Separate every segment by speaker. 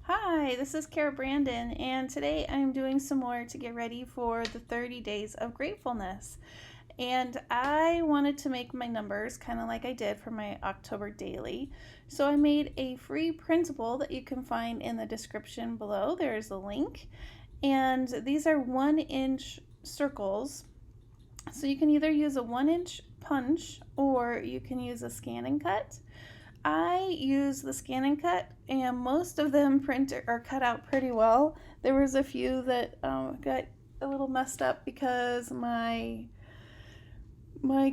Speaker 1: Hi, this is Cara Brandon, and today I'm doing some more to get ready for the 30 days of gratefulness. And I wanted to make my numbers kind of like I did for my October daily. So I made a free printable that you can find in the description below. There's a link. And these are 1-inch circles. So you can either use a 1-inch punch or you can use a scan and cut. I use the scan and cut, and most of them print or cut out pretty well. There was a few that got a little messed up because my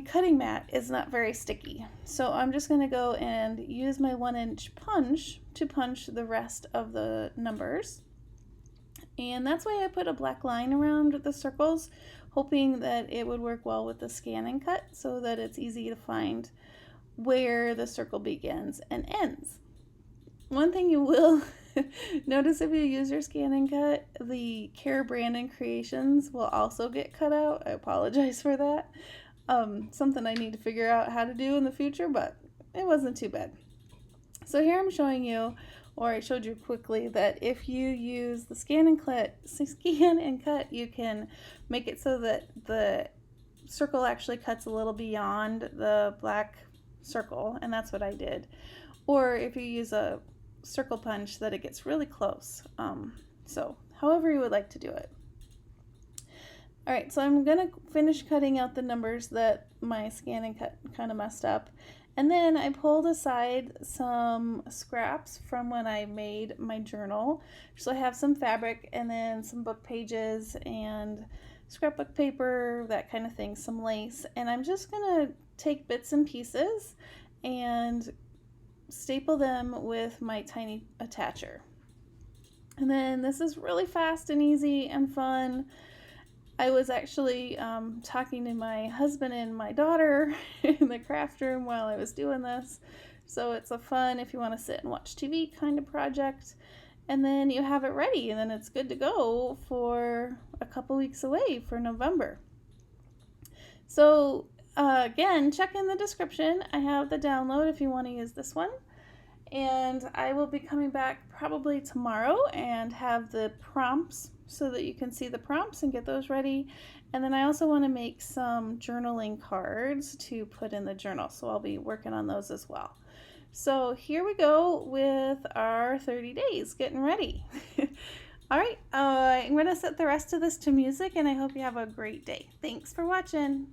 Speaker 1: cutting mat is not very sticky. So I'm just going to go and use my 1-inch punch to punch the rest of the numbers. And that's why I put a black line around the circles, hoping that it would work well with the scan and cut so that it's easy to find where the circle begins and ends. One thing you will notice if you use your scan and cut, the CaraBrandonCreations will also get cut out. I apologize for that. Something I need to figure out how to do in the future, but it wasn't too bad. So here I'm showing you, or I showed you quickly, that if you use the scan and cut, you can make it so that the circle actually cuts a little beyond the black circle, and that's what I did. Or if you use a circle punch, that it gets really close. So however you would like to do it. Alright, so I'm gonna finish cutting out the numbers that my scan and cut kind of messed up, and then I pulled aside some scraps from when I made my journal. So I have some fabric and then some book pages and scrapbook paper, that kind of thing, some lace, and I'm just gonna take bits and pieces and staple them with my tiny attacher. And then this is really fast and easy and fun. I was actually talking to my husband and my daughter in the craft room while I was doing this. So it's a fun, if you want to sit and watch TV kind of project. And then you have it ready, and then it's good to go for a couple weeks away for November. So again, check in the description. I have the download if you want to use this one. And I will be coming back probably tomorrow and have the prompts so that you can see the prompts and get those ready. And then I also want to make some journaling cards to put in the journal, so I'll be working on those as well. So here we go with our 30 days, getting ready. All right, I'm going to set the rest of this to music, and I hope you have a great day. Thanks for watching.